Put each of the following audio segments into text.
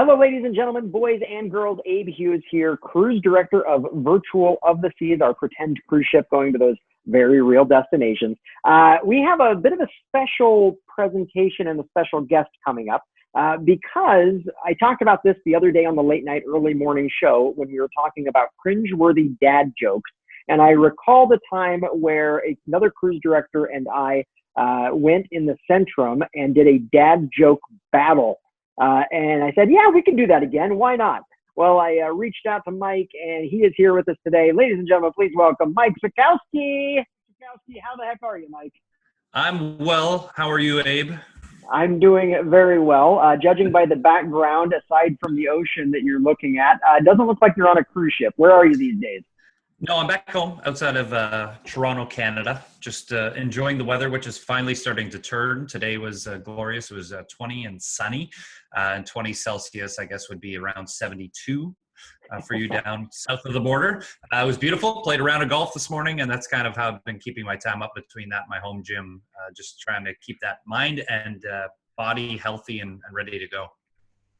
Hello, ladies and gentlemen, boys and girls. Abe Hughes here, cruise director of Virtual of the Seas, our pretend cruise ship going to those very real destinations. We have a bit of a special presentation and a special guest coming up because I talked about this the other day on the late night, early morning show when we were talking about cringeworthy dad jokes. And I recall the time where another cruise director and I went in the Centrum and did a dad joke battle. And I said, yeah, we can do that again. Why not? Well, I reached out to Mike, and he is here with us today. Ladies and gentlemen, please welcome Mike Zakowski. Zakowski, how the heck are you, Mike? I'm well. How are you, Abe? I'm doing very well. Judging by the background, aside from the ocean that you're looking at, it doesn't look like you're on a cruise ship. Where are you these days? No, I'm back home outside of Toronto, Canada. Just enjoying the weather, which is finally starting to turn. Today was glorious. It was 20 and sunny, and 20 Celsius, I guess, would be around 72 for you down south of the border. It was beautiful. Played a round of golf this morning, and that's kind of how I've been keeping my time up between that and my home gym, just trying to keep that mind and body healthy and ready to go.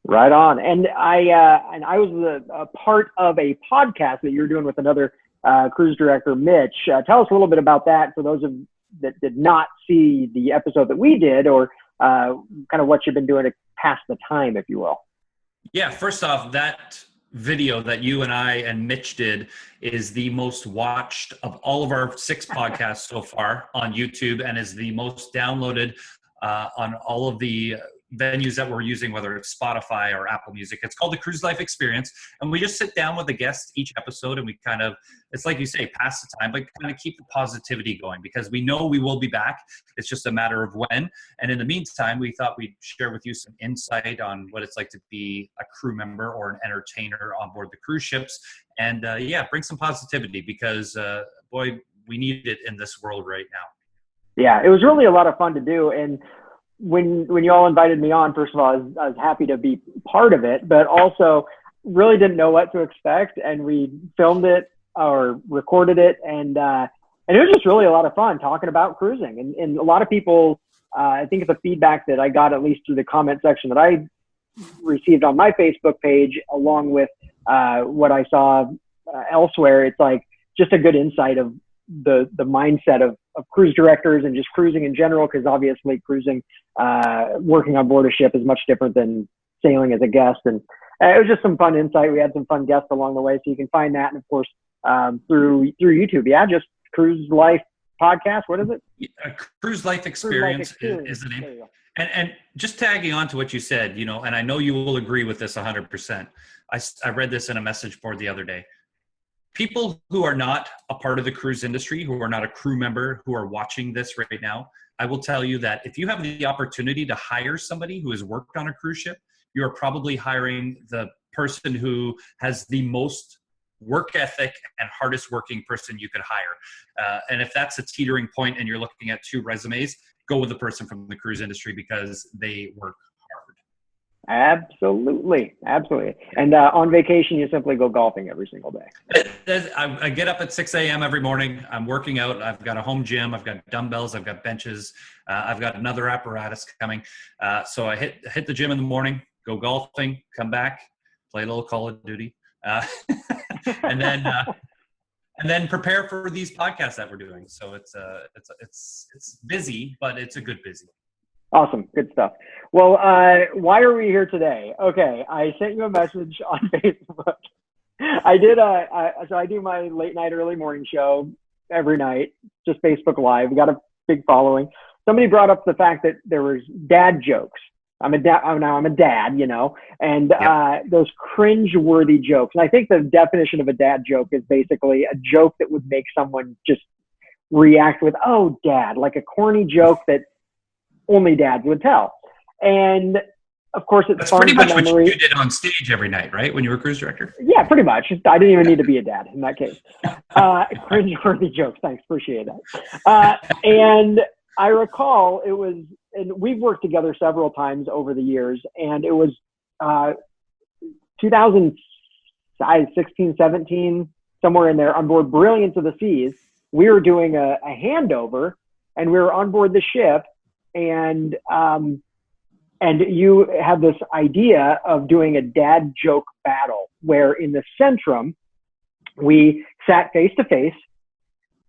Right on. And I was a part of a podcast that you're doing with another cruise director, Mitch. Tell us a little bit about that for those that did not see the episode that we did, or kind of what you've been doing to pass the time, if you will. Yeah, first off, that video that you and I and Mitch did is the most watched of all of our 6 podcasts so far on YouTube, and is the most downloaded on all of the venues that we're using, whether it's Spotify or Apple Music. It's called the Cruise Life Experience, and we just sit down with a guest each episode, and we kind of, it's like you say, pass the time, but kind of keep the positivity going, because we know we will be back. It's just a matter of when. And in the meantime, we thought we'd share with you some insight on what it's like to be a crew member or an entertainer on board the cruise ships, and bring some positivity, because boy, we need it in this world right now. Yeah, it was really a lot of fun to do. And when you all invited me on, first of all, I was happy to be part of it, but also really didn't know what to expect. And we filmed it or recorded it, and it was just really a lot of fun talking about cruising. And a lot of people, I think the feedback that I got, at least through the comment section that I received on my Facebook page, along with what I saw elsewhere, it's like just a good insight of the mindset of cruise directors and just cruising in general, because obviously cruising, working on board a ship is much different than sailing as a guest. And it was just some fun insight. We had some fun guests along the way, so you can find that. And of course, through YouTube. Yeah, just Cruise Life Podcast. What is it? Cruise Life Experience is the name. And just tagging on to what you said, and I know you will agree with this 100%. I read this in a message board the other day. People who are not a part of the cruise industry, who are not a crew member, who are watching this right now, I will tell you that if you have the opportunity to hire somebody who has worked on a cruise ship, you are probably hiring the person who has the most work ethic and hardest working person you could hire. And if that's a teetering point and you're looking at 2 resumes, go with the person from the cruise industry, because they work hard. Absolutely. And on vacation, you simply go golfing every single day. I get up at 6 a.m. every morning. I'm working out. I've got a home gym. I've got dumbbells. I've got benches. I've got another apparatus coming. So I hit the gym in the morning, go golfing, come back, play a little Call of Duty, and then prepare for these podcasts that we're doing. So it's busy, but it's a good busy. Awesome. Good stuff. Well, why are we here today? Okay. I sent you a message on Facebook. I do my late night, early morning show every night, just Facebook Live. We got a big following. Somebody brought up the fact that there was dad jokes. I'm a dad, and yep. Those cringe-worthy jokes. And I think the definition of a dad joke is basically a joke that would make someone just react with, oh, dad, like a corny joke that only dads would tell. And of course, it's pretty much what you did on stage every night, right? When you were cruise director? Yeah, pretty much. I didn't even need to be a dad in that case. Cringe-worthy jokes. Thanks. Appreciate that. And I recall it was, and we've worked together several times over the years, and it was 2016, 17, somewhere in there, on board Brilliance of the Seas. We were doing a handover, and we were on board the ship, and And you had this idea of doing a dad joke battle where in the Centrum, we sat face to face.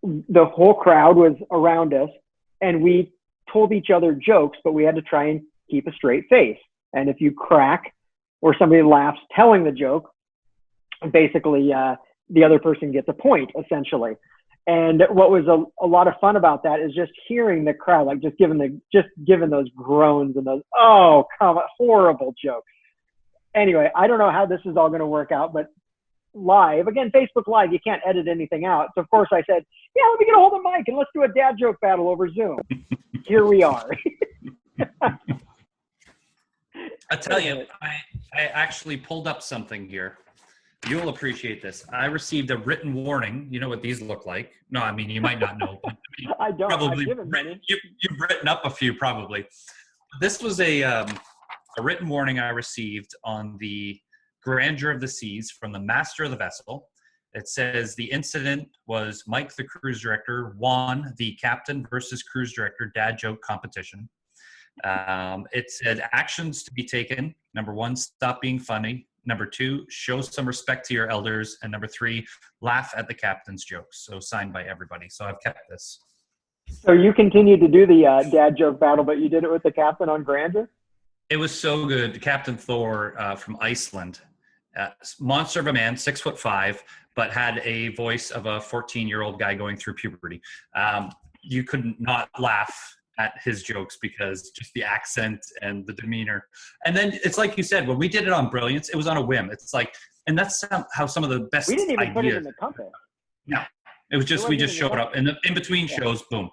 The whole crowd was around us and we told each other jokes, but we had to try and keep a straight face. And if you crack or somebody laughs telling the joke, basically the other person gets a point essentially. And what was a lot of fun about that is just hearing the crowd, like just giving those groans and those, oh, come on, horrible jokes. Anyway, I don't know how this is all going to work out, but live, again, Facebook Live, you can't edit anything out. So of course I said, yeah, let me get a hold of Mike and let's do a dad joke battle over Zoom. Here we are. I tell you, I actually pulled up something here. You'll appreciate this. I received a written warning. You know what these look like? No, I mean, you might not know. I don't. Probably you've written up a few, probably. This was a written warning I received on the grandeur of the seas from the master of the vessel. It says the incident was Mike, the cruise director, won the captain versus cruise director dad joke competition. It said actions to be taken. Number 1, stop being funny. Number 2, show some respect to your elders. And number 3, laugh at the captain's jokes. So signed by everybody. So I've kept this. So you continued to do the dad joke battle, but you did it with the captain on Grandeur? It was so good. Captain Thor from Iceland. Monster of a man, 6'5", but had a voice of a 14-year-old guy going through puberty. You could not laugh at his jokes because just the accent and the demeanor. And then it's like you said, when we did it on Brilliance, it was on a whim. It's like, and that's how some of the best we didn't even ideas. Put it in the compass. No, it was just, we just showed up in between shows, boom.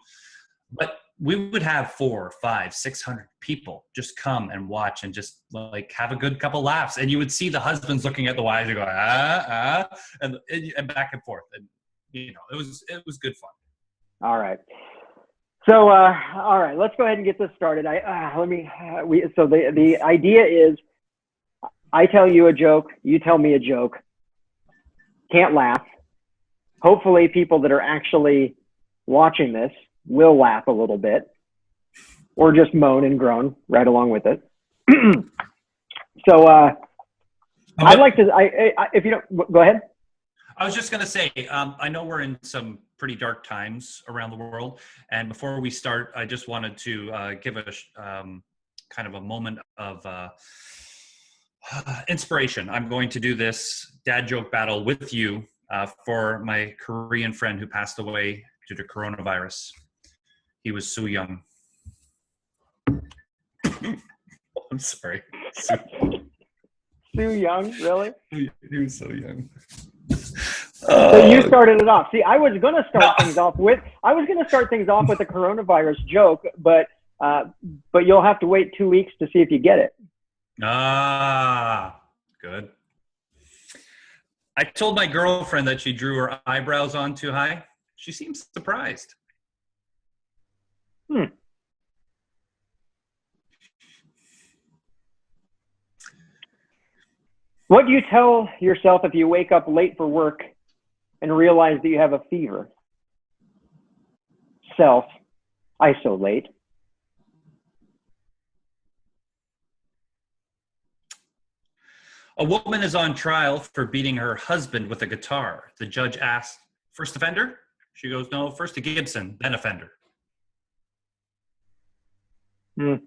But we would have 400, 500, 600 people just come and watch and just like have a good couple laughs. And you would see the husbands looking at the wives and going, and back and forth. And, you know, it was good fun. All right. So, all right, let's go ahead and get this started. So the idea is I tell you a joke, you tell me a joke, can't laugh. Hopefully people that are actually watching this will laugh a little bit or just moan and groan right along with it. So I'd like to, if you don't, go ahead. I was just going to say, I know we're in some pretty dark times around the world. And before we start, I just wanted to give a kind of a moment of inspiration. I'm going to do this dad joke battle with you for my Korean friend who passed away due to coronavirus. He was so young. I'm sorry. Sue Young, really? He was so young. So you started it off. See, I was going to start things off with a coronavirus joke, but you'll have to wait 2 weeks to see if you get it. Ah, good. I told my girlfriend that she drew her eyebrows on too high. She seems surprised. What do you tell yourself if you wake up late for work and realize that you have a fever? Self-isolate. A woman is on trial for beating her husband with a guitar. The judge asked, first offender? She goes, no, first to Gibson, then offender. You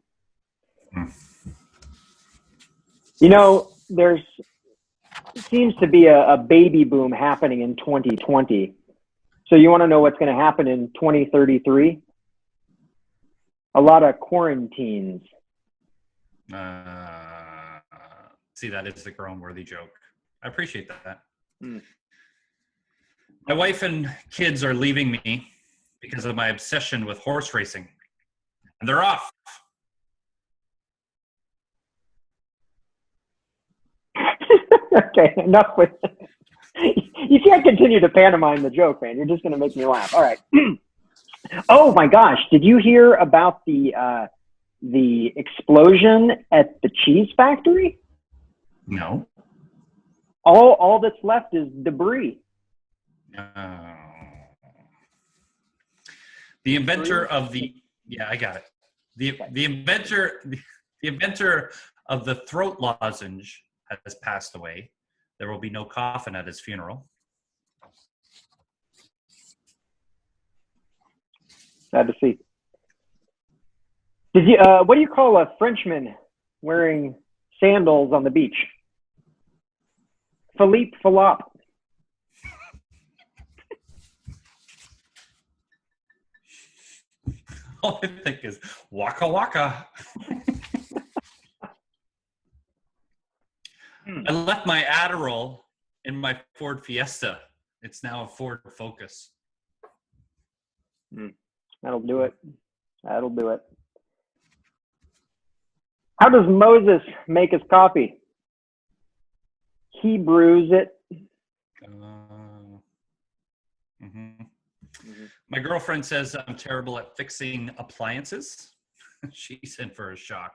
know, there seems to be a baby boom happening in 2020. So you want to know what's going to happen in 2033? A lot of quarantines. See, that is the groan-worthy joke. I appreciate that. My wife and kids are leaving me because of my obsession with horse racing. And they're off. Okay, enough with you can't continue to pantomime the joke, man. You're just going to make me laugh. All right. Oh my gosh, did you hear about the explosion at the cheese factory? No. All that's left is debris. The inventor of the I got it. The inventor The inventor of the throat lozenge has passed away. There will be no coffin at his funeral. Sad to see. Did you? What do you call a Frenchman wearing sandals on the beach? Philippe Philop. All I think is waka waka. I left my Adderall in my Ford Fiesta. It's now a Ford Focus. That'll do it. That'll do it. How does Moses make his coffee? He brews it. My girlfriend says I'm terrible at fixing appliances. She's in for a shock.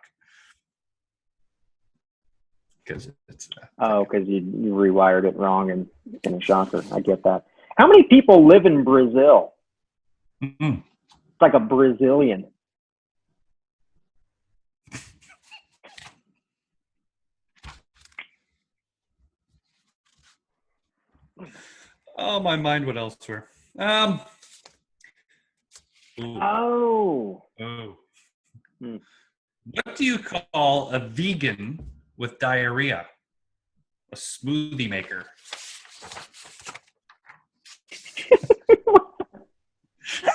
Because it's because you rewired it wrong and in a shocker. I get that. How many people live in Brazil? Mm-hmm. It's like a Brazilian. Oh, my mind went elsewhere. Ooh. Oh. What do you call a vegan with diarrhea? A smoothie maker.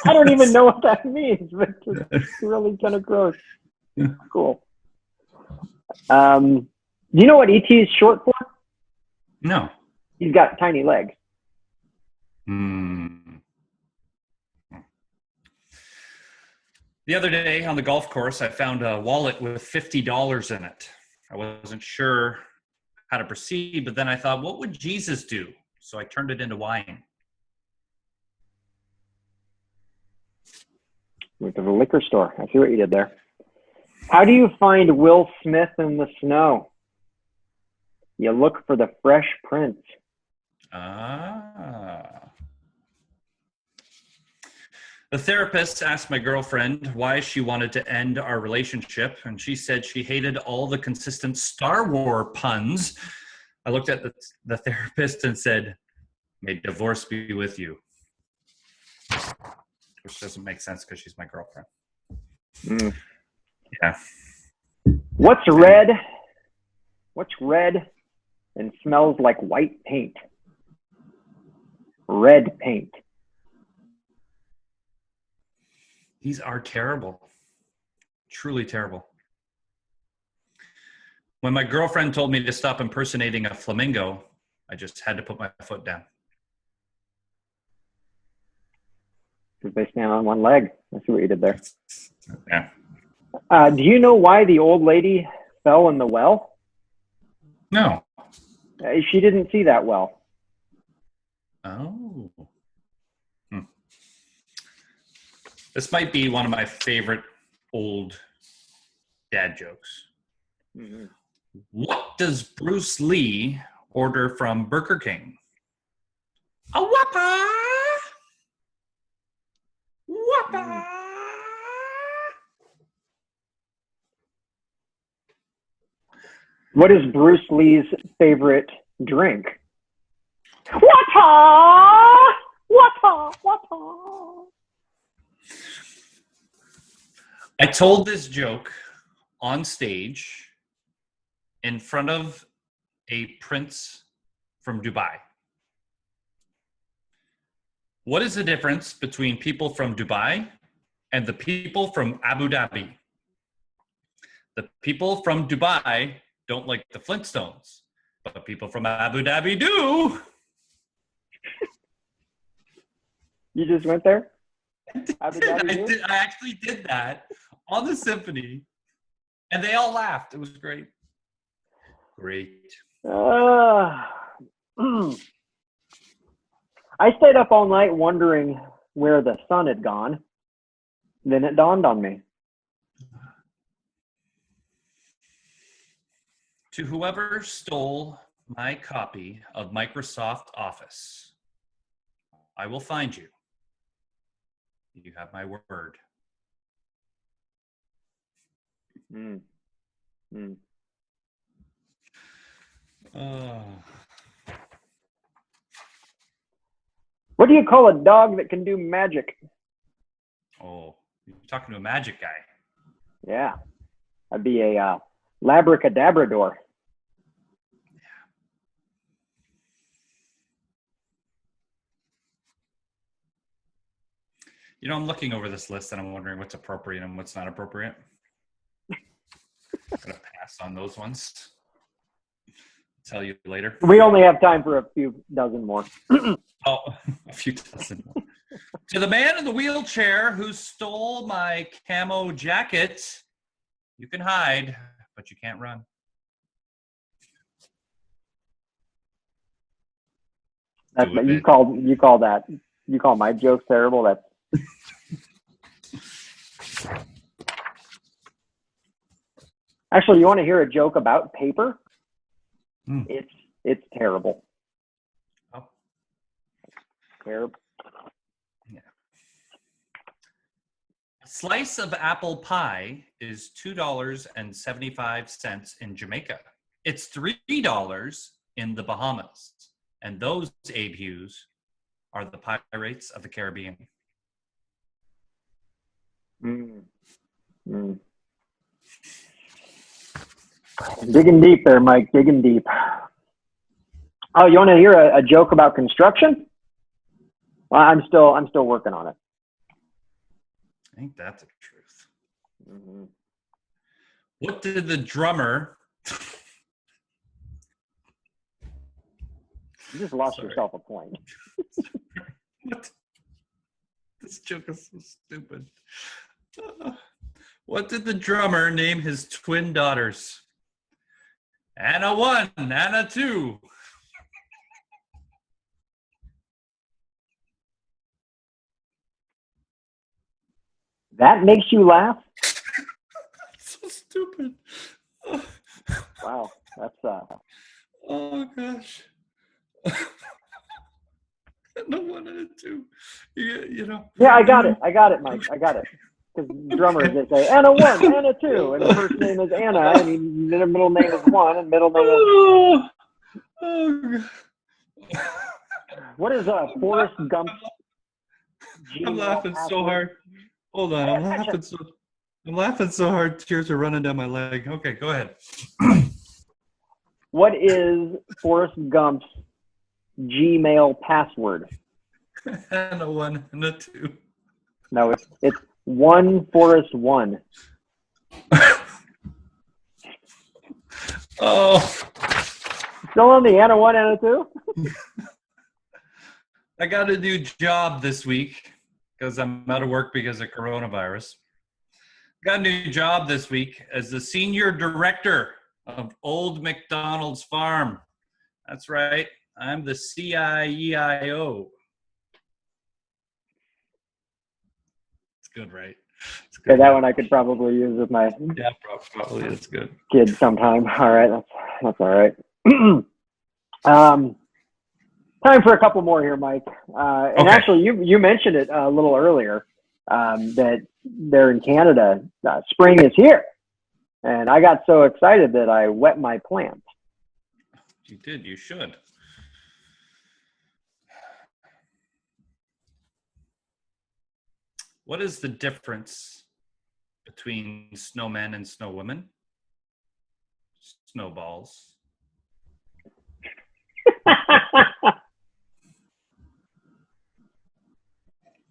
I don't even know what that means, but it's really kind of gross. Cool. Do you know what ET is short for? No. He's got tiny legs. The other day on the golf course, I found a wallet with $50 in it. I wasn't sure how to proceed, but then I thought, what would Jesus do? So I turned it into wine. Went to the liquor store. I see what you did there. How do you find Will Smith in the snow? You look for the fresh prince. The therapist asked my girlfriend why she wanted to end our relationship, and she said she hated all the consistent Star Wars puns. I looked at the therapist and said, "May divorce be with you." Which doesn't make sense because she's my girlfriend. Yeah. What's red? What's red and smells like white paint? Red paint. These are terrible. Truly terrible. When my girlfriend told me to stop impersonating a flamingo, I just had to put my foot down. Because they stand on one leg. I see what you did there. Yeah. Do you know why the old lady fell in the well? No. She didn't see that well. Oh. This might be one of my favorite old dad jokes. Mm-hmm. What does Bruce Lee order from Burger King? A Whopper! Whopper! What is Bruce Lee's favorite drink? Water! Water! Water! I told this joke on stage in front of a prince from Dubai. What is the difference between people from Dubai and the people from Abu Dhabi? The people from Dubai don't like the Flintstones, but people from Abu Dhabi do. You just went there? I actually did that on the symphony, and they all laughed. It was great. Great. I stayed up all night wondering where the sun had gone. Then it dawned on me. To whoever stole my copy of Microsoft Office, I will find you. You have my word. Mm. What do you call a dog that can do magic? Oh, you're talking to a magic guy. Yeah, that'd be a labracadabrador. You know, I'm looking over this list and I'm wondering what's appropriate and what's not appropriate. I'm gonna pass on those ones. Tell you later. We only have time for a few dozen more. Oh, a few dozen more. To the man in the wheelchair who stole my camo jacket, you can hide, but you can't run. That's you call my jokes terrible. That's actually, you want to hear a joke about paper? Mm. It's terrible. Oh. Terrible. Yeah. A slice of apple pie is $2.75 in Jamaica. It's $3 in the Bahamas. And those Abe Hughes are the Pirates of the Caribbean. Mm. Mm. Digging deep there, Mike. Digging deep. Oh, you want to hear a joke about construction? Well, I'm still working on it. Ain't that the truth? Mm-hmm. What did the drummer... You just lost yourself a point. What? This joke is so stupid. What did the drummer name his twin daughters? Anna 1, Anna 2. That makes you laugh? So stupid. Wow, that's Oh gosh. Anna 1, Anna 2. You know. Yeah, I got it, Mike. I got it. Because drummers, they say Anna 1, Anna 2, and the first name is Anna, and their middle name is 1, and middle name is... Oh, What is Forrest Gump's I'm laughing password? so hard. Hold on, I'm laughing so hard. Tears are running down my leg. Okay, go ahead. What is Forrest Gump's Gmail password? And a 1 and a 2. No, it's 1 Forrest 1. Oh. Still on the Anna 1, Anna 2? I got a new job this week because I'm out of work because of coronavirus. Got a new job this week as the senior director of Old McDonald's Farm. That's right. I'm the CIEIO. It's good, right? It's good. Yeah, that one I could probably use with my probably it's good. kids sometime. All right, that's all right. Time for a couple more here, Mike. And Okay. actually, you mentioned it a little earlier that they're in Canada. Spring is here, and I got so excited that I wet my plant. You did. You should. What is the difference between snowmen and snowwomen? Snowballs.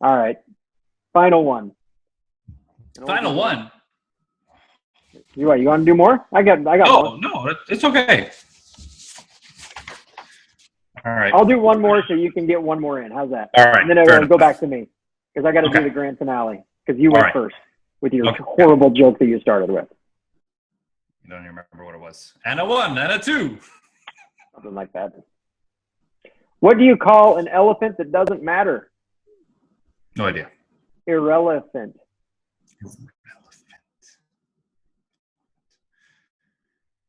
All right, final one. Final one. You want to do more? I got Oh, more. no, it's okay. All right. I'll do one more so you can get one more in. How's that? All right. And then it'll go back to me because I got to do the grand finale because you went first with your horrible joke that you started with. You don't even remember what it was. Anna 1, Anna 2. Something like that. What do you call an elephant that doesn't matter? No idea. Irrelevant.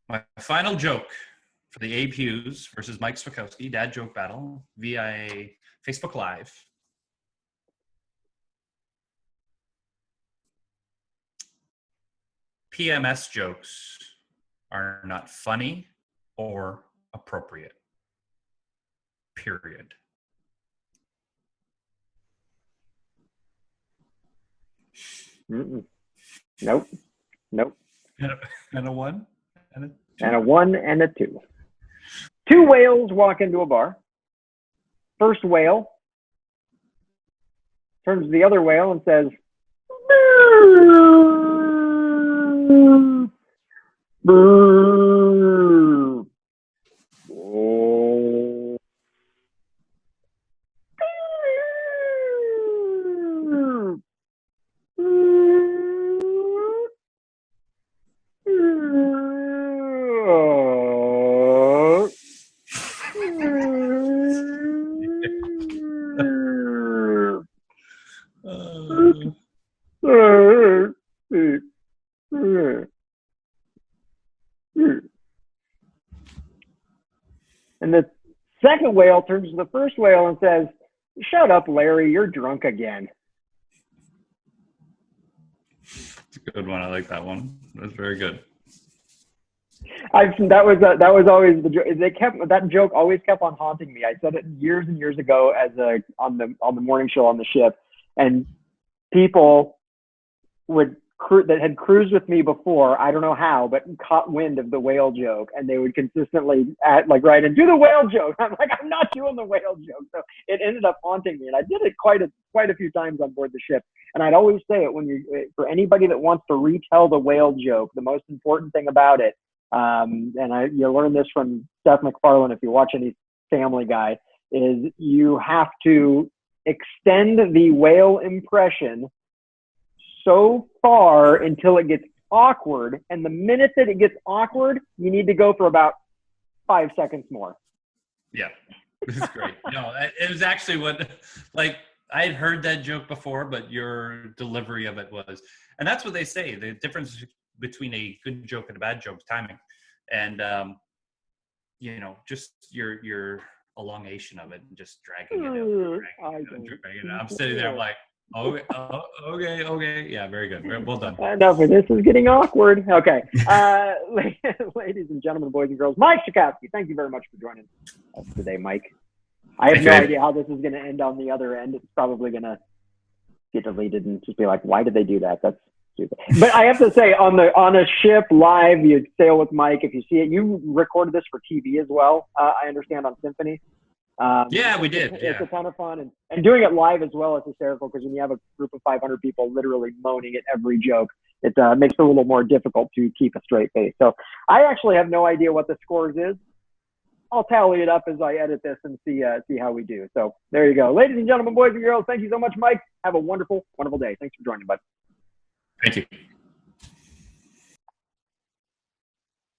My final joke for the Abe Hughes versus Mike Swakowski dad joke battle via Facebook Live. PMS jokes are not funny or appropriate. Period. Mm-mm. Nope. Nope. And a one? And a two? And a 1 and a 2. Two whales walk into a bar. First whale turns to the other whale and says, "Brrr. Oh. And the second whale turns to the first whale and says, "Shut up, Larry, you're drunk again." It's a good one. I like that one. That's very good. That was always the joke. That joke always kept on haunting me. I said it years and years ago on the morning show on the ship, and people that had cruised with me before, I don't know how, but caught wind of the whale joke, and they would consistently write and do the whale joke. I'm like, I'm not doing the whale joke. So it ended up haunting me, and I did it quite a few times on board the ship. And I'd always say it for anybody that wants to retell the whale joke, the most important thing about it, you learn this from Seth MacFarlane if you watch any Family Guy, is you have to extend the whale impression so far until it gets awkward. And the minute that it gets awkward, you need to go for about 5 seconds more. Yeah, it's great. No, it was actually I had heard that joke before, but your delivery of it was, and that's what they say. The difference between a good joke and a bad joke is timing. And, just your elongation of it and just dragging it out. I'm sitting there, I'm like, okay. Yeah, very good. Well done. Enough of this is getting awkward. Okay. Ladies and gentlemen, boys and girls, Mike Shakowski, thank you very much for joining us today, Mike. I have no idea how this is going to end on the other end. It's probably going to get deleted and just be like, why did they do that? That's stupid. But I have to say, on a ship live, you sail with Mike. If you see it, you recorded this for TV as well. I understand on Symphony. Yeah, we did. It's a ton of fun, and doing it live as well is hysterical because when you have a group of 500 people literally moaning at every joke, it makes it a little more difficult to keep a straight face. So I actually have no idea what the scores is. I'll tally it up as I edit this and see how we do. So there you go. Ladies and gentlemen, boys and girls, thank you so much, Mike. Have a wonderful, wonderful day. Thanks for joining, bud. Thank you.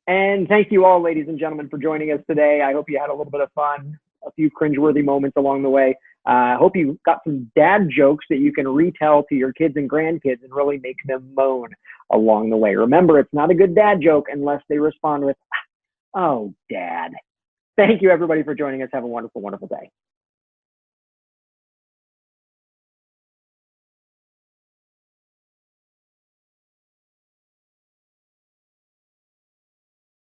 And thank you all, ladies and gentlemen, for joining us today. I hope you had a little bit of fun, a few cringeworthy moments along the way. I hope you got some dad jokes that you can retell to your kids and grandkids and really make them moan along the way. Remember, it's not a good dad joke unless they respond with, "Oh, Dad." Thank you, everybody, for joining us. Have a wonderful, wonderful day.